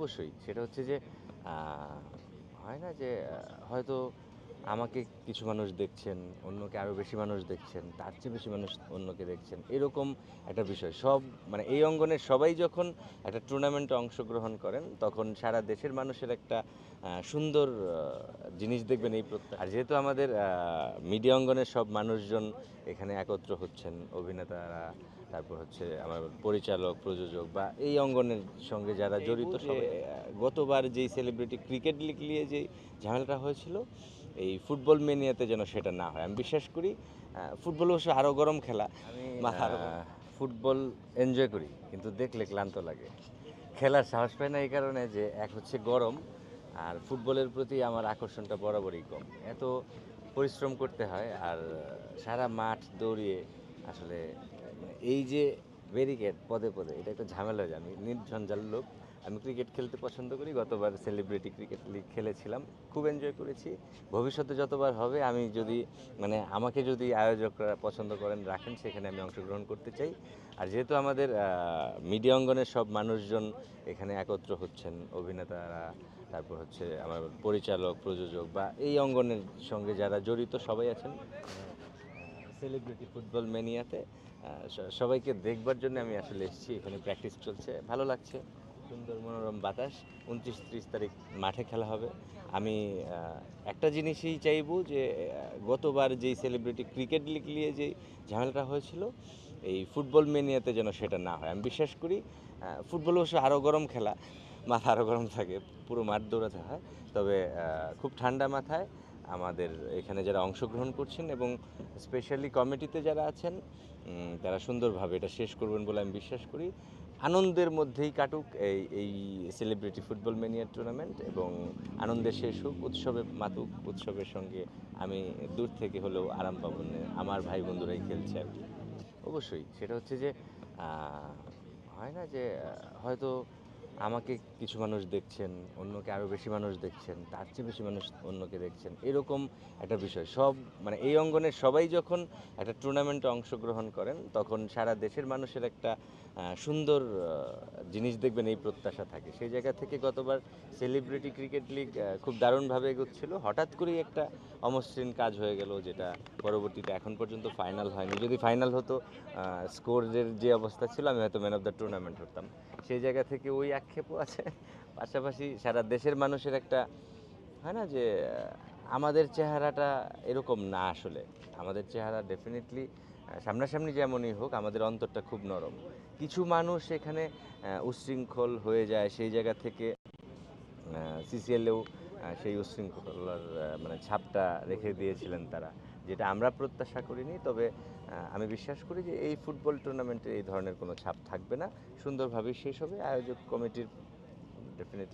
অবশ্যই সেটা হচ্ছে যে আ হয় না যে হয়তো আমাকে কিছু মানুষ দেখছেন, অন্যকে আরো বেশি মানুষ দেখছেন, তার চেয়ে বেশি মানুষ অন্যকে দেখছেন। এরকম একটা বিষয়। মানে এই অঙ্গনের সবাই যখন একটা টুর্নামেন্টে অংশগ্রহণ করেন, তখন সারা দেশের মানুষের একটা সুন্দর জিনিস দেখবেন এই আর যেহেতু আমাদের মিডিয়া অঙ্গনের সব মানুষজন এখানে একত্র হচ্ছেন, অভিনেতারা, তারপর হচ্ছে আমার পরিচালক, প্রযোজক বা এই অঙ্গনের সঙ্গে যারা জড়িত সবাই গতবার যেই সেলিব্রিটি ক্রিকেট লিগ নিয়ে যেই ঝামেলাটা হয়েছিল, এই ফুটবল মেনিয়াতে যেন সেটা না হয়। আমি বিশ্বাস করি ফুটবল অবশ্য আরও গরম খেলা। আমি ফুটবল এনজয় করি, কিন্তু দেখলে ক্লান্ত লাগে। খেলার সাহস পাই না এই কারণে যে এক হচ্ছে গরম, আর ফুটবলের প্রতি আমার আকর্ষণটা বরাবরই কম। এত পরিশ্রম করতে হয়, আর সারা মাঠ দৌড়িয়ে আসলে এই যে ব্যারিকেড পদে পদে, এটা একটা ঝামেলা হয়ে যায়। আমি নির্ঝঞ্ঝাল লোক। আমি ক্রিকেট খেলতে পছন্দ করি। গতবার সেলিব্রিটি ক্রিকেট লিগ খেলেছিলাম, খুব এনজয় করেছি। ভবিষ্যতে যতবার হবে, আমি যদি আমাকে যদি আয়োজকরা পছন্দ করেন, রাখেন, সেখানে আমি অংশগ্রহণ করতে চাই। আর যেহেতু আমাদের মিডিয়া অঙ্গনের সব মানুষজন এখানে একত্র হচ্ছেন, অভিনেতারা, তারপর হচ্ছে আমার পরিচালক, প্রযোজক বা এই অঙ্গনের সঙ্গে যারা জড়িত সবাই আছেন সেলিব্রিটি ফুটবল মেনিয়াতে। সবাইকে দেখবার জন্য আমি আসলে এসেছি। এখানে প্র্যাকটিস চলছে, ভালো লাগছে। সুন্দর মনোরম বাতাস। 29-30 তারিখ মাঠে খেলা হবে। আমি একটা জিনিসই চাইবো যে গতবার যেই সেলিব্রিটি ক্রিকেট লিগ নিয়ে যেই ঝামেলাটা হয়েছিল, এই ফুটবল মেনিয়াতে যেন সেটা না হয়। আমি বিশ্বাস করি ফুটবল অবশ্য আরও গরম খেলা, মাথা আরও গরম থাকে, পুরো মাঠ দৌড়াতে হয়। তবে খুব ঠান্ডা মাথায় আমাদের এখানে যারা অংশগ্রহণ করছেন এবং স্পেশালি কমিটিতে যারা আছেন, তারা সুন্দরভাবে এটা শেষ করবেন বলে আমি বিশ্বাস করি। আনন্দের মধ্যেই কাটুক এই সেলিব্রিটি ফুটবল মেনিয়া টুর্নামেন্ট, এবং আনন্দে শেষ হোক, উৎসবে মাতুক। উৎসবের সঙ্গে আমি দূর থেকে হলেও আরাম পাবো, আমার ভাই বন্ধুরাই খেলছে আর কি। অবশ্যই সেটা হচ্ছে যে হয় না যে হয়তো আমাকে কিছু মানুষ দেখছেন, অন্যকে আরও বেশি মানুষ দেখছেন, তার চেয়ে বেশি মানুষ অন্যকে দেখছেন। এরকম একটা বিষয়। এই অঙ্গনের সবাই যখন একটা টুর্নামেন্টে অংশগ্রহণ করেন, তখন সারা দেশের মানুষের একটা সুন্দর জিনিস দেখবেন এই প্রত্যাশা থাকে। সেই জায়গা থেকে গতবার সেলিব্রিটি ক্রিকেট লিগ খুব দারুণভাবে এগোচ্ছিল। হঠাৎ করেই একটা অমসৃণ কাজ হয়ে গেল, যেটা পরবর্তীতে এখন পর্যন্ত ফাইনাল হয়নি। যদি ফাইনাল হতো, স্কোরের যে অবস্থা ছিল, আমি হয়তো ম্যান অফ দ্য টুর্নামেন্ট হতাম। সেই জায়গা থেকে ওই আক্ষেপও আছে। পাশাপাশি সারা দেশের মানুষের একটা হয় না যে আমাদের চেহারাটা এরকম না আসলে। আমাদের চেহারা ডেফিনেটলি সামনাসামনি যেমনই হোক, আমাদের অন্তরটা খুব নরম। কিছু মানুষ এখানে উচ্ছৃঙ্খল হয়ে যায়, সেই জায়গা থেকে সিসিএলেও সেই উচ্ছৃঙ্খলার ছাপটা রেখে দিয়েছিলেন তারা, যেটা আমরা প্রত্যাশা করিনি। তবে আমি বিশ্বাস করি যে এই ফুটবল টুর্নামেন্টে এই ধরনের কোনো ছাপ থাকবে না, সুন্দরভাবেই শেষ হবে। আয়োজক কমিটির ডেফিনেটলি